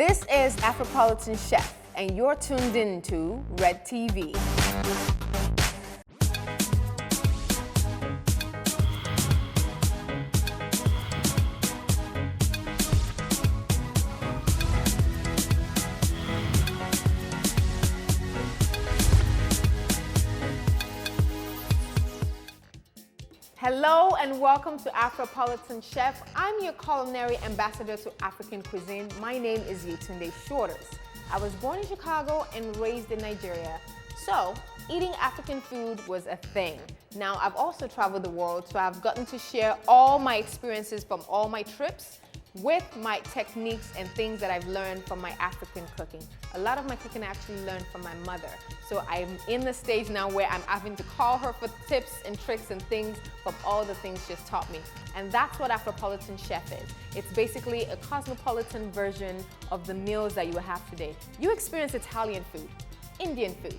This is Afropolitan Chef, and you're tuned in to REDTV. Hello and welcome to Afropolitan Chef. I'm your culinary ambassador to African cuisine. My name is Yetunde Shorters. I was born in Chicago and raised in Nigeria, so eating African food was a thing. Now I've also traveled the world, so I've gotten to share all my experiences from all my trips with my techniques and things that I've learned from my African cooking. A lot of my cooking I actually learned from my mother. So I'm in the stage now where I'm having to call her for tips and tricks and things from all the things she's taught me. And that's what Afropolitan Chef is. It's basically a cosmopolitan version of the meals that you will have today. You experience Italian food, Indian food,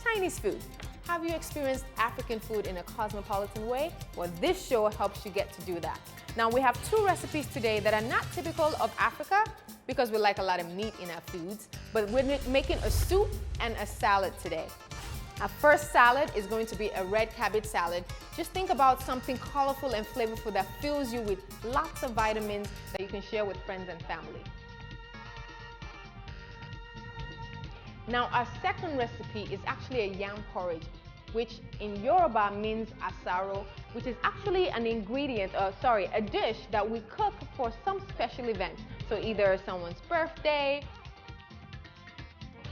Chinese food. Have you experienced African food in a cosmopolitan way? Well, this show helps you get to do that. Now we have two recipes today that are not typical of Africa because we like a lot of meat in our foods, but we're making a soup and a salad today. Our first salad is going to be a red cabbage salad. Just think about something colorful and flavorful that fills you with lots of vitamins that you can share with friends and family. Now our second recipe is actually a yam porridge, which in Yoruba means asaro, which is actually an ingredient, a dish that we cook for some special event. So either someone's birthday,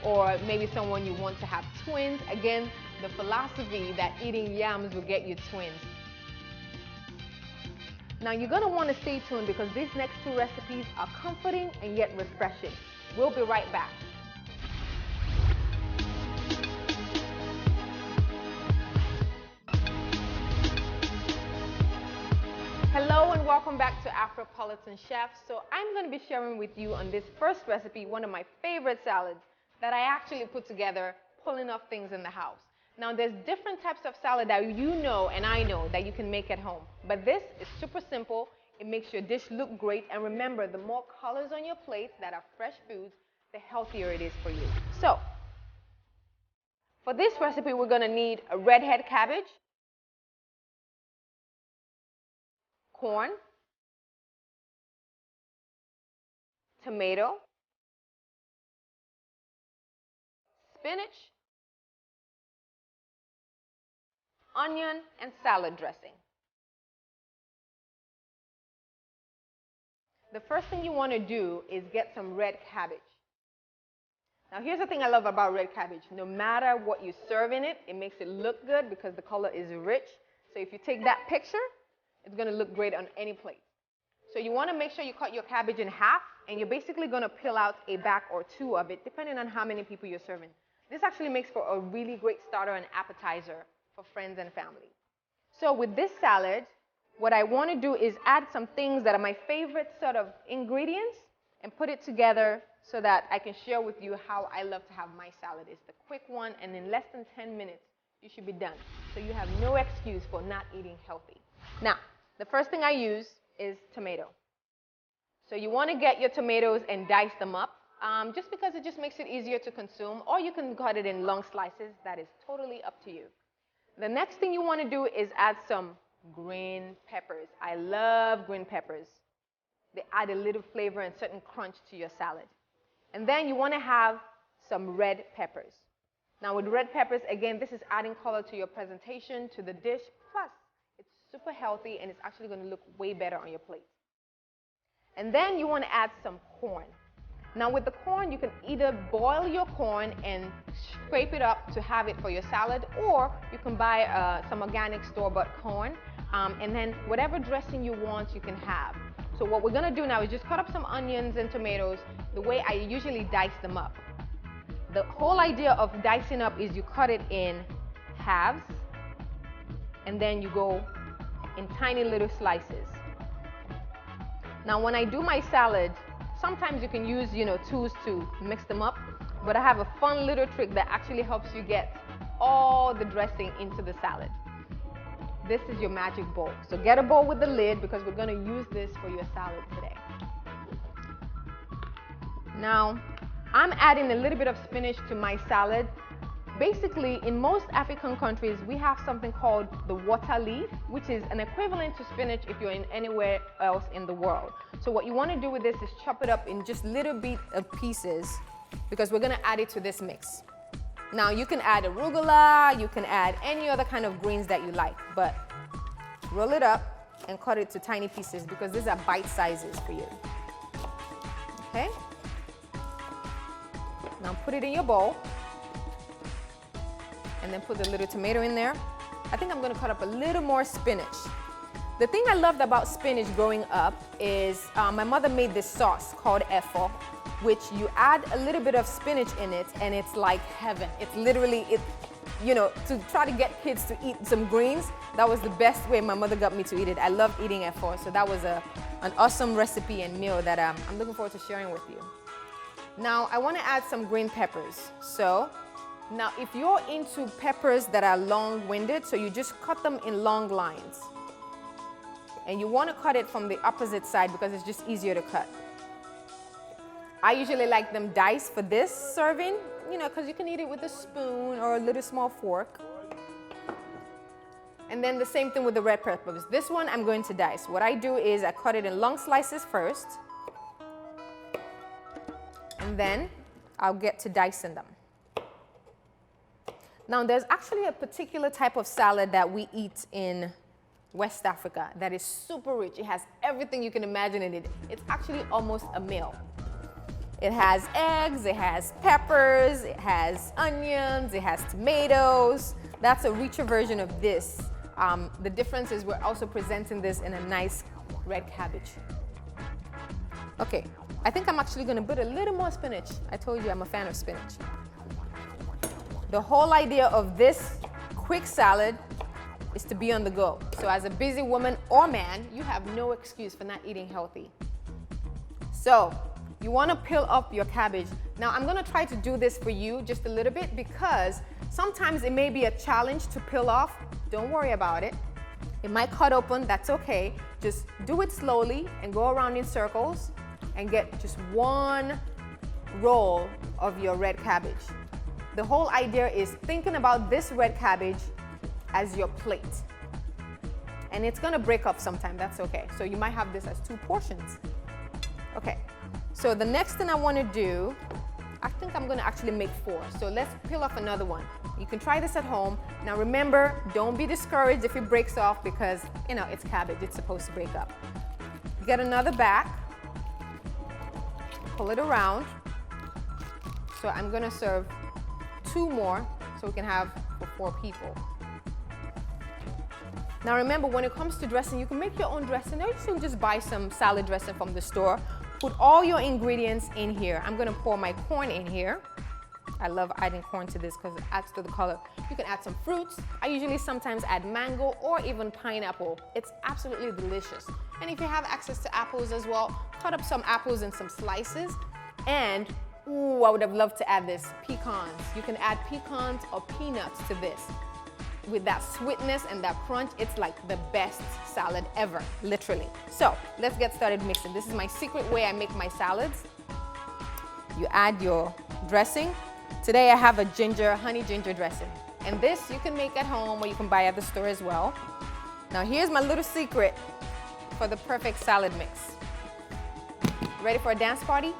or maybe someone you want to have twins. Again, the philosophy that eating yams will get you twins. Now you're gonna want to stay tuned because these next two recipes are comforting and yet refreshing. We'll be right back. Hello and welcome back to Afropolitan Chef. So I'm going to be sharing with you on this first recipe, one of my favorite salads that I actually put together pulling off things in the house. Now there's different types of salad that you know and I know that you can make at home. But this is super simple. It makes your dish look great. And remember, the more colors on your plate that are fresh foods, the healthier it is for you. So for this recipe, we're going to need a redhead cabbage, corn, tomato, spinach, onion, and salad dressing. The first thing you want to do is get some red cabbage. Now here's the thing I love about red cabbage. No matter what you serve in it, it makes it look good because the color is rich. So if you take that picture, it's going to look great on any plate. So you want to make sure you cut your cabbage in half, and you're basically going to peel out a back or two of it, depending on how many people you're serving. This actually makes for a really great starter and appetizer for friends and family. So with this salad, what I want to do is add some things that are my favorite sort of ingredients and put it together so that I can share with you how I love to have my salad. It's the quick one, and in less than 10 minutes, you should be done. So you have no excuse for not eating healthy. Now, the first thing I use is tomato. So you want to get your tomatoes and dice them up, just because it just makes it easier to consume, or you can cut it in long slices. That is totally up to you. The next thing you want to do is add some green peppers. I love green peppers. They add a little flavor and certain crunch to your salad. And then you want to have some red peppers. Now with red peppers, again, this is adding color to your presentation, to the dish, plus it's super healthy and it's actually going to look way better on your plate. And then you want to add some corn. Now with the corn, you can either boil your corn and scrape it up to have it for your salad, or you can buy some organic store-bought corn, and then whatever dressing you want, you can have. So what we're going to do now is just cut up some onions and tomatoes the way I usually dice them up. The whole idea of dicing up is you cut it in halves, and then you go in tiny little slices. Now when I do my salad, sometimes you can use, tools to mix them up, but I have a fun little trick that actually helps you get all the dressing into the salad. This is your magic bowl. So get a bowl with the lid because we're going to use this for your salad today. Now, I'm adding a little bit of spinach to my salad. Basically, in most African countries, we have something called the water leaf, which is an equivalent to spinach if you're in anywhere else in the world. So what you want to do with this is chop it up in just little bit of pieces because we're going to add it to this mix. Now, you can add arugula, you can add any other kind of greens that you like, but roll it up and cut it to tiny pieces because these are bite sizes for you. Okay? Now put it in your bowl. And then put the little tomato in there. I think I'm gonna cut up a little more spinach. The thing I loved about spinach growing up is my mother made this sauce called efo, which you add a little bit of spinach in it and it's like heaven. It's literally, to try to get kids to eat some greens, that was the best way my mother got me to eat it. I loved eating efo, so that was an awesome recipe and meal that I'm looking forward to sharing with you. Now, I wanna add some green peppers. So, now, if you're into peppers that are long-winded, so you just cut them in long lines. And you want to cut it from the opposite side because it's just easier to cut. I usually like them diced for this serving, because you can eat it with a spoon or a little small fork. And then the same thing with the red peppers. This one I'm going to dice. What I do is I cut it in long slices first. And then I'll get to dicing them. Now, there's actually a particular type of salad that we eat in West Africa that is super rich. It has everything you can imagine in it. It's actually almost a meal. It has eggs, it has peppers, it has onions, it has tomatoes. That's a richer version of this. The difference is we're also presenting this in a nice red cabbage. Okay, I think I'm actually gonna put a little more spinach. I told you I'm a fan of spinach. The whole idea of this quick salad is to be on the go. So as a busy woman or man, you have no excuse for not eating healthy. So you want to peel up your cabbage. Now I'm going to try to do this for you just a little bit because sometimes it may be a challenge to peel off. Don't worry about it. It might cut open, that's okay. Just do it slowly and go around in circles and get just one roll of your red cabbage. The whole idea is thinking about this red cabbage as your plate. And it's gonna break up sometime, that's okay. So you might have this as 2 portions. Okay, so the next thing I wanna do, I think I'm gonna actually make 4. So let's peel off another one. You can try this at home. Now remember, don't be discouraged if it breaks off because, it's cabbage, it's supposed to break up. Get another back, pull it around. So I'm gonna serve 2 more so we can have for 4 people. Now remember, when it comes to dressing, you can make your own dressing or you can just buy some salad dressing from the store. Put all your ingredients in here. I'm gonna pour my corn in here. I love adding corn to this because it adds to the color. You can add some fruits. I usually sometimes add mango or even pineapple. It's absolutely delicious. And if you have access to apples as well, cut up some apples in some slices. And ooh, I would have loved to add this, pecans. You can add pecans or peanuts to this. With that sweetness and that crunch, it's like the best salad ever, literally. So let's get started mixing. This is my secret way I make my salads. You add your dressing. Today I have a honey ginger dressing. And this you can make at home or you can buy at the store as well. Now here's my little secret for the perfect salad mix. Ready for a dance party?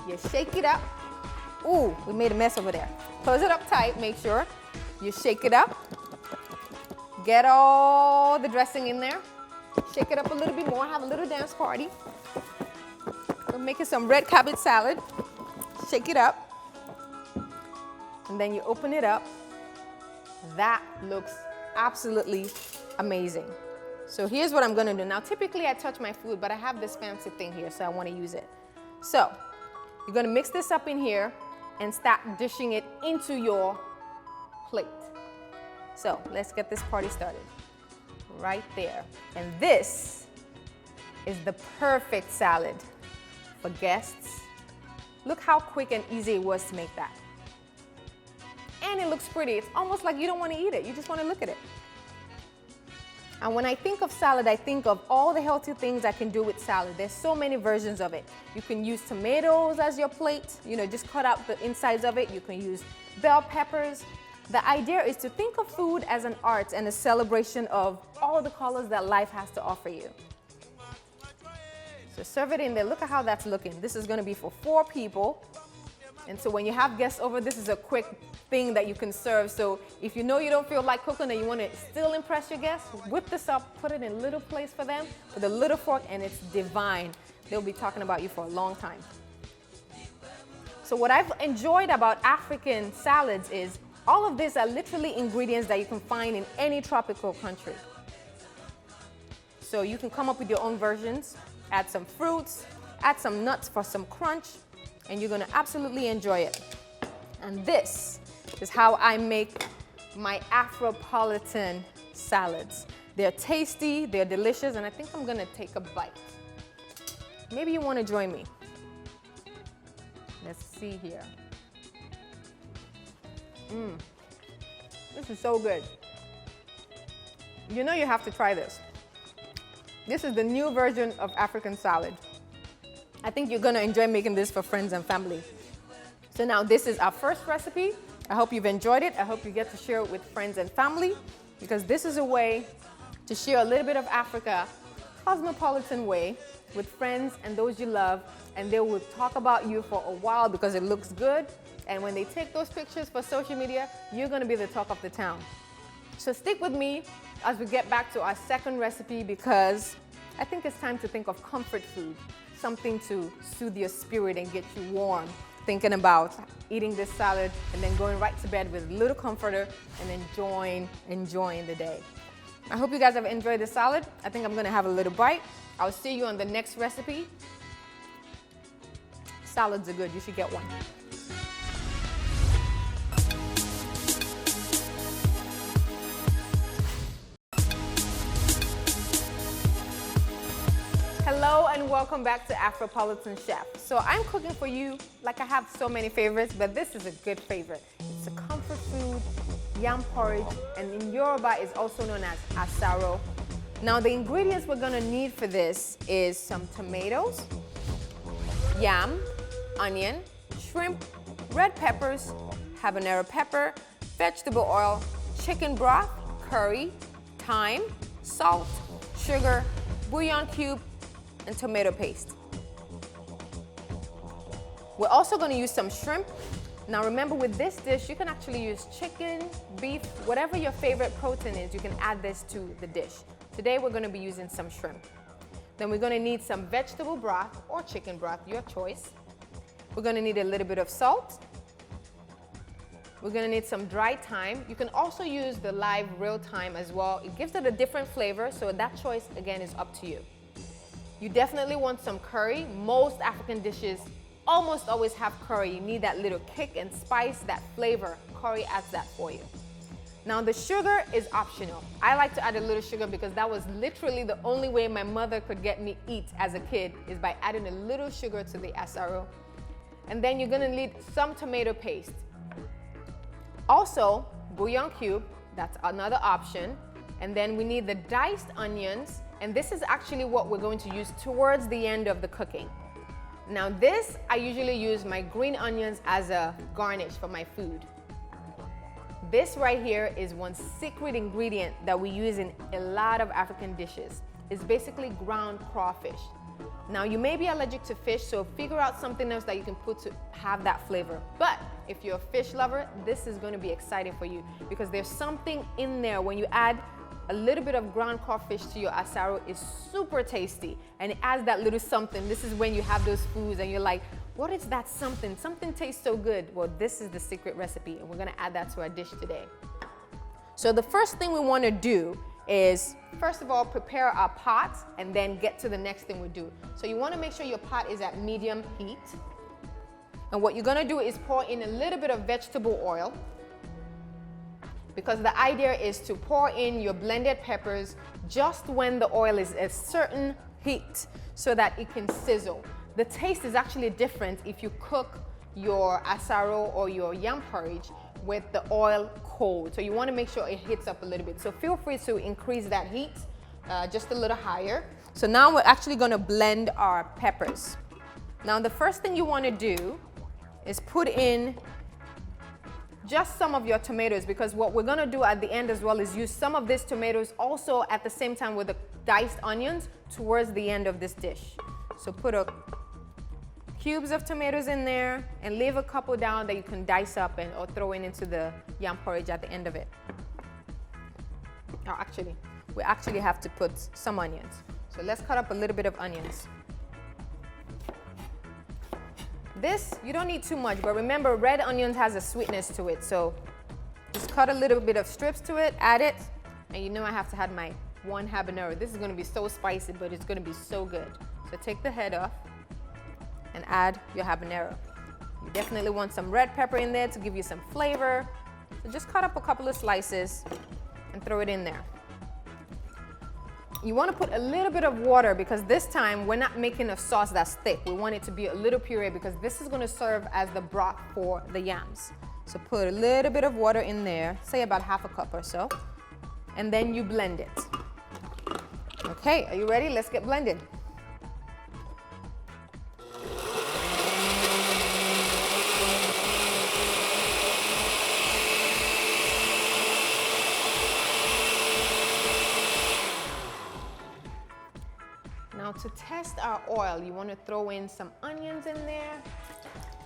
You shake it up. Ooh, we made a mess over there. Close it up tight, make sure. You shake it up. Get all the dressing in there. Shake it up a little bit more, have a little dance party. We're making some red cabbage salad. Shake it up. And then you open it up. That looks absolutely amazing. So here's what I'm gonna do. Now typically I touch my food, but I have this fancy thing here, so I wanna use it. So you're gonna mix this up in here and start dishing it into your plate. So let's get this party started. Right there. And this is the perfect salad for guests. Look how quick and easy it was to make that. And it looks pretty. It's almost like you don't want to eat it. You just want to look at it. And when I think of salad, I think of all the healthy things I can do with salad. There's so many versions of it. You can use tomatoes as your plate, just cut out the insides of it. You can use bell peppers. The idea is to think of food as an art and a celebration of all the colors that life has to offer you. So serve it in there. Look at how that's looking. This is going to be for 4 people. And so when you have guests over, this is a quick thing that you can serve. So if you know you don't feel like cooking and you want to still impress your guests, whip this up, put it in a little place for them with a little fork, and it's divine. They'll be talking about you for a long time. So what I've enjoyed about African salads is all of these are literally ingredients that you can find in any tropical country. So you can come up with your own versions, add some fruits, add some nuts for some crunch, and you're gonna absolutely enjoy it. And this is how I make my Afropolitan salads. They're tasty, they're delicious, and I think I'm gonna take a bite. Maybe you wanna join me. Let's see here. This is so good. You know you have to try this. This is the new version of African salad. I think you're gonna enjoy making this for friends and family. So now this is our first recipe. I hope you've enjoyed it. I hope you get to share it with friends and family, because this is a way to share a little bit of Africa, cosmopolitan way, with friends and those you love, and they will talk about you for a while because it looks good. And when they take those pictures for social media, you're gonna be the talk of the town. So stick with me as we get back to our second recipe, because I think it's time to think of comfort food, something to soothe your spirit and get you warm, thinking about eating this salad and then going right to bed with a little comforter and enjoying the day. I hope you guys have enjoyed the salad. I think I'm gonna have a little bite. I'll see you on the next recipe. Salads are good, you should get one. Hello and welcome back to Afropolitan Chef. So I'm cooking for you like I have so many favorites, but this is a good favorite. It's a comfort food, yam porridge, and in Yoruba is also known as asaro. Now the ingredients we're gonna need for this is some tomatoes, yam, onion, shrimp, red peppers, habanero pepper, vegetable oil, chicken broth, curry, thyme, salt, sugar, bouillon cube, and tomato paste. We're also going to use some shrimp. Now remember, with this dish, you can actually use chicken, beef, whatever your favorite protein is, you can add this to the dish. Today we're going to be using some shrimp. Then we're going to need some vegetable broth or chicken broth, your choice. We're going to need a little bit of salt. We're going to need some dried thyme. You can also use the live real thyme as well. It gives it a different flavor, so that choice again is up to you. You definitely want some curry. Most African dishes almost always have curry. You need that little kick and spice, that flavor. Curry adds that for you. Now the sugar is optional. I like to add a little sugar because that was literally the only way my mother could get me eat as a kid, is by adding a little sugar to the asaro. And then you're gonna need some tomato paste. Also, bouillon cube, that's another option. And then we need the diced onions, and this is actually what we're going to use towards the end of the cooking. Now this, I usually use my green onions as a garnish for my food. This right here is one secret ingredient that we use in a lot of African dishes. It's basically ground crawfish. Now you may be allergic to fish, so figure out something else that you can put to have that flavor. But if you're a fish lover, this is going to be exciting for you, because there's something in there. When you add a little bit of ground crawfish to your asaro, is super tasty, and it adds that little something. This is when you have those foods and you're like, what is that something? Something tastes so good. Well, this is the secret recipe, and we're gonna add that to our dish today. So the first thing we wanna do is, first of all, prepare our pot and then get to the next thing we do. So you wanna make sure your pot is at medium heat. And what you're gonna do is pour in a little bit of vegetable oil, because the idea is to pour in your blended peppers just when the oil is a certain heat so that it can sizzle. The taste is actually different if you cook your asaro or your yam porridge with the oil cold. So you want to make sure it heats up a little bit. So feel free to increase that heat just a little higher. So now we're actually going to blend our peppers. Now the first thing you want to do is put in just some of your tomatoes, because what we're going to do at the end as well is use some of these tomatoes also at the same time with the diced onions towards the end of this dish. So put cubes of tomatoes in there and leave a couple down that you can dice up or throw into the yam porridge at the end of it. Oh, actually, we actually have to put some onions. So let's cut up a little bit of onions. This, you don't need too much, but remember, red onions has a sweetness to it. So just cut a little bit of strips to it, add it, and you know I have to add my one habanero. This is going to be so spicy, but it's going to be so good. So take the head off and add your habanero. You definitely want some red pepper in there to give you some flavor. So just cut up a couple of slices and throw it in there. You want to put a little bit of water because this time we're not making a sauce that's thick. We want it to be a little puree because this is going to serve as the broth for the yams. So put a little bit of water in there, say about half a cup or so, and then you blend it. Okay, are you ready? Let's get blended. Now to test our oil, you want to throw in some onions in there.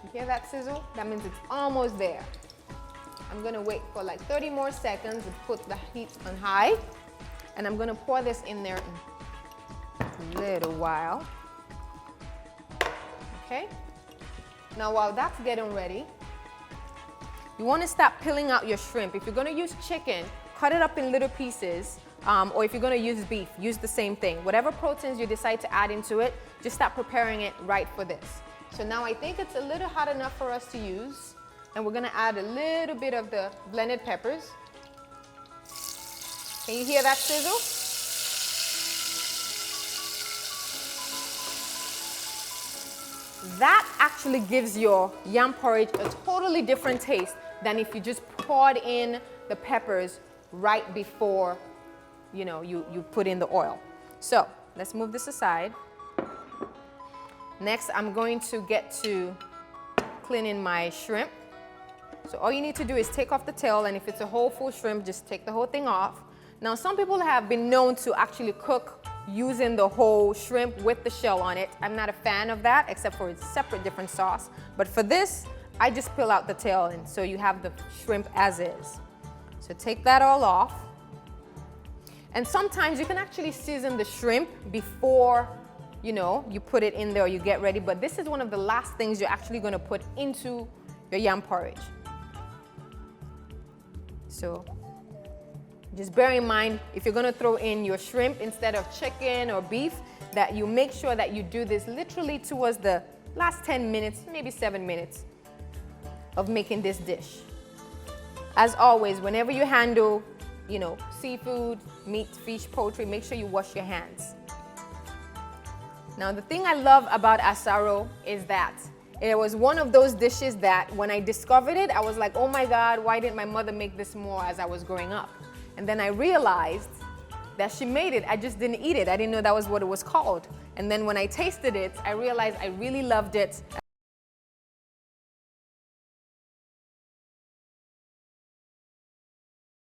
You hear that sizzle? That means it's almost there. I'm going to wait for like 30 more seconds and put the heat on high. And I'm going to pour this in there in a little while. Okay? Now while that's getting ready, you want to start peeling out your shrimp. If you're going to use chicken, cut it up in little pieces. Or if you're going to use beef, use the same thing. Whatever proteins you decide to add into it, just start preparing it right for this. So now I think it's a little hot enough for us to use. And we're going to add a little bit of the blended peppers. Can you hear that sizzle? That actually gives your yam porridge a totally different taste than if you just poured in the peppers right before you put in the oil. So let's move this aside. Next, I'm going to get to cleaning my shrimp. So all you need to do is take off the tail, and if it's a whole full shrimp, just take the whole thing off. Now, some people have been known to actually cook using the whole shrimp with the shell on it. I'm not a fan of that, except for it's separate different sauce. But for this, I just peel out the tail, and so you have the shrimp as is. So take that all off. And sometimes you can actually season the shrimp before, you put it in there or you get ready. But this is one of the last things you're actually going to put into your yam porridge. So just bear in mind, if you're going to throw in your shrimp instead of chicken or beef, that you make sure that you do this literally towards the last 10 minutes, maybe 7 minutes of making this dish. As always, whenever you handle seafood, meat, fish, poultry, make sure you wash your hands. Now, the thing I love about asaro is that it was one of those dishes that when I discovered it, I was like, oh my God, why didn't my mother make this more as I was growing up? And then I realized that she made it. I just didn't eat it. I didn't know that was what it was called. And then when I tasted it, I realized I really loved it.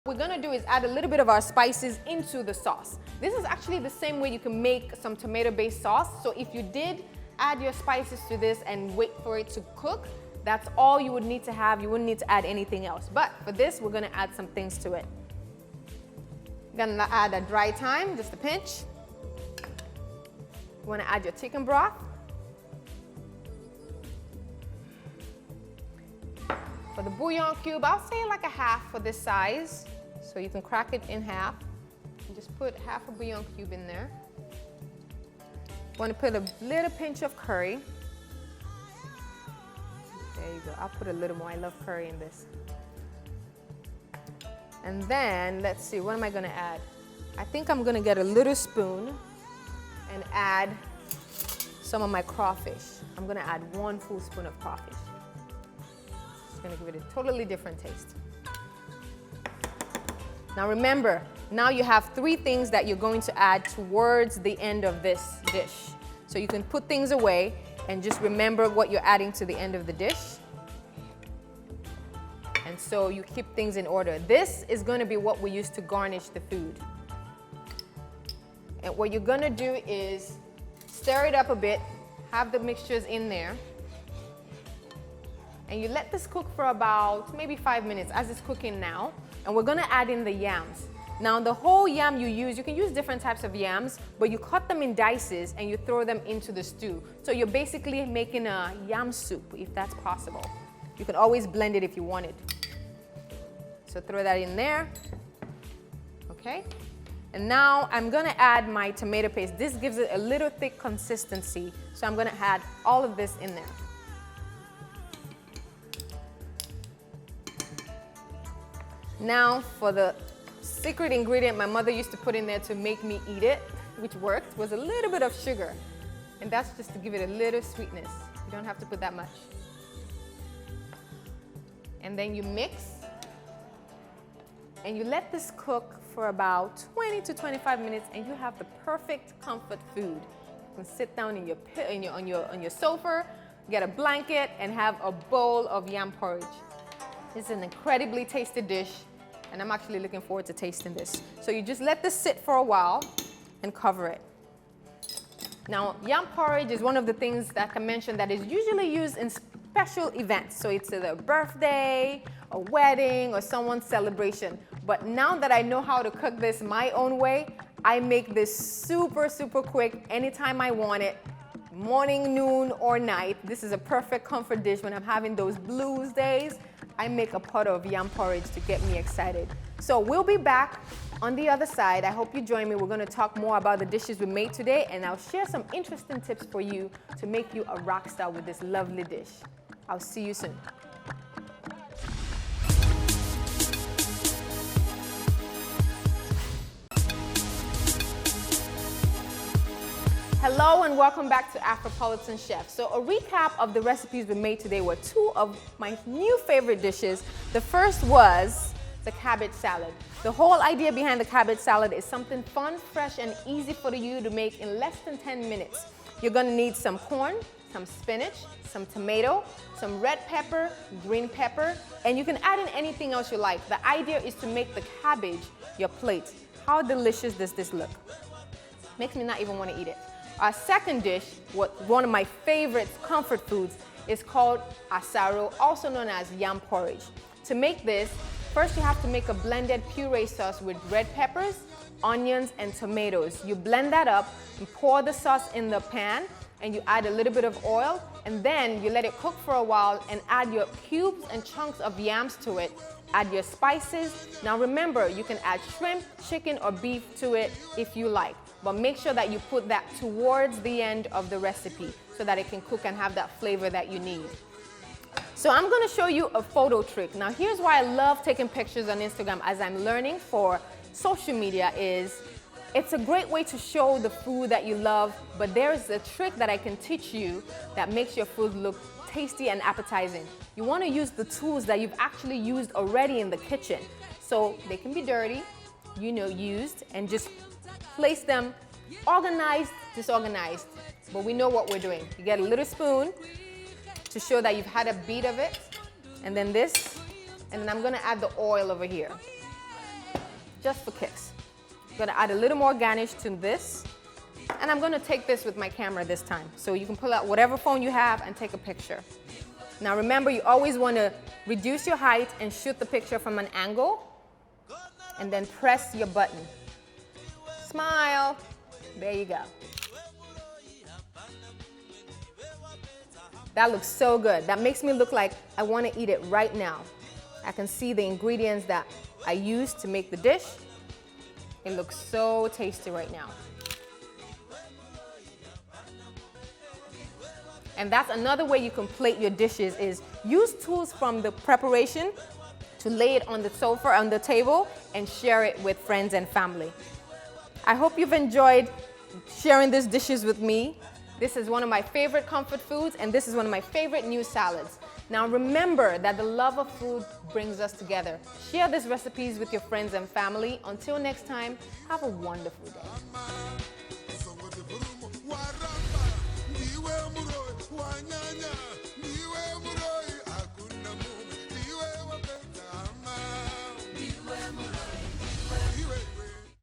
What we're going to do is add a little bit of our spices into the sauce. This is actually the same way you can make some tomato-based sauce. So if you did add your spices to this and wait for it to cook, that's all you would need to have. You wouldn't need to add anything else. But for this, we're going to add some things to it. We're going to add a dry thyme, just a pinch. You want to add your chicken broth. For the bouillon cube, I'll say like a half for this size. So you can crack it in half. And just put half a bouillon cube in there. Want to put a little pinch of curry. There you go. I'll put a little more. I love curry in this. And then, let's see, what am I going to add? I think I'm going to get a little spoon and add some of my crawfish. I'm going to add 1 full spoon of crawfish. So gonna give it a totally different taste. Now remember, now you have 3 things that you're going to add towards the end of this dish. So you can put things away and just remember what you're adding to the end of the dish. And so you keep things in order. This is going to be what we use to garnish the food. And what you're going to do is stir it up a bit, have the mixtures in there, and you let this cook for about maybe 5 minutes as it's cooking now. And we're going to add in the yams. Now the whole yam you can use different types of yams, but you cut them in dices and you throw them into the stew. So you're basically making a yam soup, if that's possible. You can always blend it if you wanted. So throw that in there, okay? And now I'm gonna add my tomato paste. This gives it a little thick consistency, so I'm gonna add all of this in there. Now for the secret ingredient my mother used to put in there to make me eat it, which worked, was a little bit of sugar. And that's just to give it a little sweetness. You don't have to put that much. And then you mix, and you let this cook for about 20 to 25 minutes, and you have the perfect comfort food. You can sit down on your sofa, get a blanket, and have a bowl of yam porridge. It's an incredibly tasty dish, and I'm actually looking forward to tasting this. So you just let this sit for a while and cover it. Now, yam porridge is one of the things that I mentioned that is usually used in special events. So it's either a birthday, a wedding, or someone's celebration. But now that I know how to cook this my own way, I make this super, super quick anytime I want it. Morning, noon, or night. This is a perfect comfort dish when I'm having those blues days. I make a pot of yam porridge to get me excited. So we'll be back on the other side. I hope you join me. We're going to talk more about the dishes we made today, and I'll share some interesting tips for you to make you a rock star with this lovely dish. I'll see you soon. Hello and welcome back to Afropolitan Chef. So a recap of the recipes we made today were 2 of my new favorite dishes. The first was the cabbage salad. The whole idea behind the cabbage salad is something fun, fresh, and easy for you to make in less than 10 minutes. You're gonna need some corn, some spinach, some tomato, some red pepper, green pepper, and you can add in anything else you like. The idea is to make the cabbage your plate. How delicious does this look? Makes me not even want to eat it. Our second dish, one of my favorite comfort foods, is called asaro, also known as yam porridge. To make this, first you have to make a blended puree sauce with red peppers, onions, and tomatoes. You blend that up, you pour the sauce in the pan, and you add a little bit of oil, and then you let it cook for a while and add your cubes and chunks of yams to it. Add your spices. Now remember, you can add shrimp, chicken, or beef to it if you like, but make sure that you put that towards the end of the recipe so that it can cook and have that flavor that you need. So I'm going to show you a photo trick. Now here's why I love taking pictures on Instagram as I'm learning for social media is it's a great way to show the food that you love, but there's a trick that I can teach you that makes your food look tasty and appetizing. You want to use the tools that you've actually used already in the kitchen. So they can be dirty, used, and just place them organized, disorganized. But we know what we're doing. You get a little spoon to show that you've had a beat of it, and then this, and then I'm going to add the oil over here, just for kicks. I'm going to add a little more garnish to this, and I'm going to take this with my camera this time. So you can pull out whatever phone you have and take a picture. Now remember, you always want to reduce your height and shoot the picture from an angle, and then press your button. Smile. There you go. That looks so good. That makes me look like I want to eat it right now. I can see the ingredients that I used to make the dish. It looks so tasty right now. And that's another way you can plate your dishes is use tools from the preparation to lay it on the sofa, on the table, and share it with friends and family. I hope you've enjoyed sharing these dishes with me. This is one of my favorite comfort foods, and this is one of my favorite new salads. Now remember that the love of food brings us together. Share these recipes with your friends and family. Until next time, have a wonderful day.